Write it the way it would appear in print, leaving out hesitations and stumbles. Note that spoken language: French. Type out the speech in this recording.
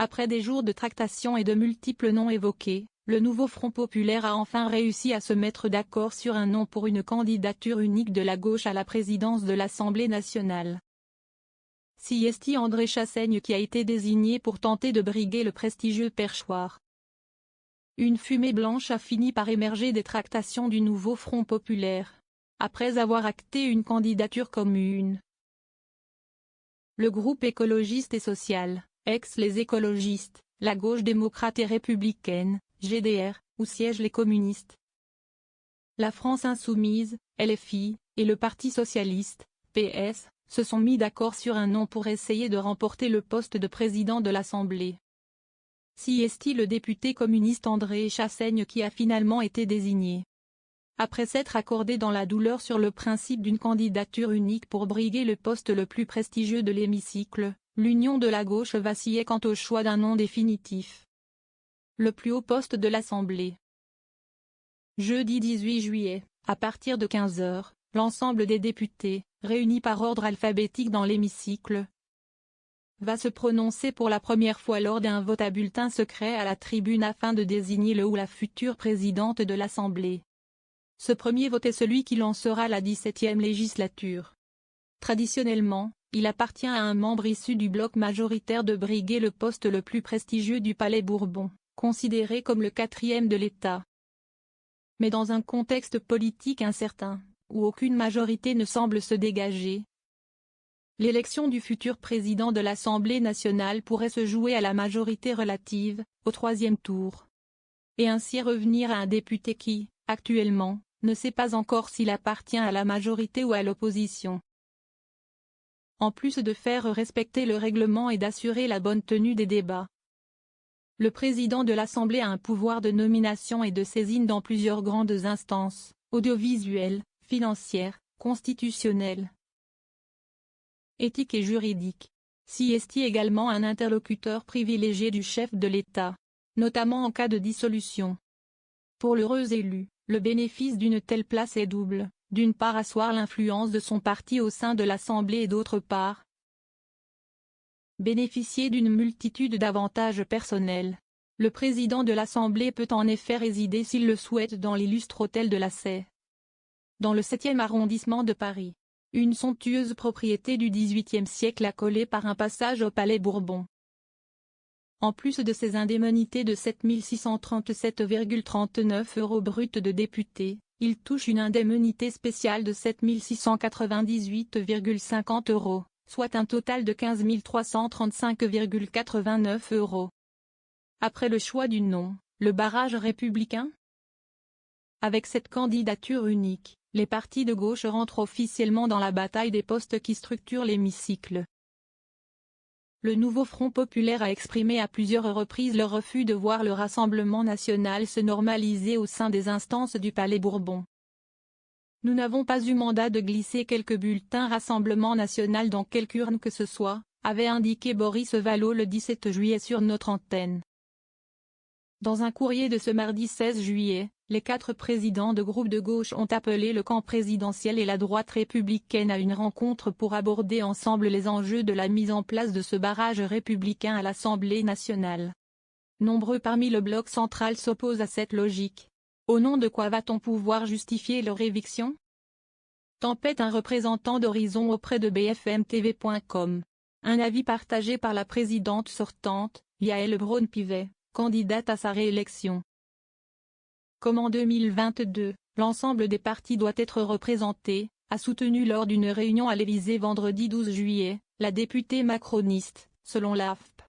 Après des jours de tractations et de multiples noms évoqués, le nouveau Front populaire a enfin réussi à se mettre d'accord sur un nom pour une candidature unique de la gauche à la présidence de l'Assemblée nationale. C'est André Chassaigne qui a été désigné pour tenter de briguer le prestigieux perchoir. Une fumée blanche a fini par émerger des tractations du nouveau Front populaire, après avoir acté une candidature commune. Le groupe écologiste et social, ex-les écologistes, la gauche démocrate et républicaine, GDR, où siègent les communistes, la France insoumise, LFI, et le Parti socialiste, PS, se sont mis d'accord sur un nom pour essayer de remporter le poste de président de l'Assemblée. C'est le député communiste André Chassaigne qui a finalement été désigné. Après s'être accordé dans la douleur sur le principe d'une candidature unique pour briguer le poste le plus prestigieux de l'hémicycle, l'Union de la gauche vacillait quant au choix d'un nom définitif. Le plus haut poste de l'Assemblée. Jeudi 18 juillet, à partir de 15 h, l'ensemble des députés, réunis par ordre alphabétique dans l'hémicycle, va se prononcer pour la première fois lors d'un vote à bulletin secret à la tribune afin de désigner le ou la future présidente de l'Assemblée. Ce premier vote est celui qui lancera la 17e législature. Traditionnellement, il appartient à un membre issu du bloc majoritaire de briguer le poste le plus prestigieux du Palais Bourbon, considéré comme le 4e de l'État. Mais dans un contexte politique incertain, où aucune majorité ne semble se dégager, l'élection du futur président de l'Assemblée nationale pourrait se jouer à la majorité relative, au 3e tour. Et ainsi revenir à un député qui, actuellement, ne sait pas encore s'il appartient à la majorité ou à l'opposition. En plus de faire respecter le règlement et d'assurer la bonne tenue des débats, le président de l'Assemblée a un pouvoir de nomination et de saisine dans plusieurs grandes instances, audiovisuelles, financières, constitutionnelles, éthiques et juridiques. C'est également un interlocuteur privilégié du chef de l'État, notamment en cas de dissolution. Pour l'heureux élu, le bénéfice d'une telle place est double, d'une part asseoir l'influence de son parti au sein de l'Assemblée et d'autre part, bénéficier d'une multitude d'avantages personnels. Le président de l'Assemblée peut en effet résider s'il le souhaite dans l'illustre hôtel de la Sée, dans le 7e arrondissement de Paris, une somptueuse propriété du XVIIIe siècle accolée par un passage au Palais Bourbon. En plus de ses indemnités de 7 637,39 € bruts de député, il touche une indemnité spéciale de 7 698,50 €, soit un total de 15 335,89 €. Après le choix du nom, le barrage républicain? Avec cette candidature unique, les partis de gauche rentrent officiellement dans la bataille des postes qui structurent l'hémicycle. Le nouveau Front populaire a exprimé à plusieurs reprises le refus de voir le Rassemblement national se normaliser au sein des instances du Palais Bourbon. Nous n'avons pas eu mandat de glisser quelques bulletins Rassemblement national dans quelque urne que ce soit, avait indiqué Boris Vallaud le 17 juillet sur notre antenne. Dans un courrier de ce mardi 16 juillet, les 4 présidents de groupes de gauche ont appelé le camp présidentiel et la droite républicaine à une rencontre pour aborder ensemble les enjeux de la mise en place de ce barrage républicain à l'Assemblée nationale. Nombreux parmi le bloc central s'opposent à cette logique. Au nom de quoi va-t-on pouvoir justifier leur éviction? Tempête un représentant d'Horizon auprès de bfmtv.com. Un avis partagé par la présidente sortante, Yael Braun-Pivet, candidate à sa réélection. Comme en 2022, l'ensemble des partis doit être représenté, a soutenu lors d'une réunion à l'Élysée vendredi 12 juillet, la députée macroniste, selon l'AFP.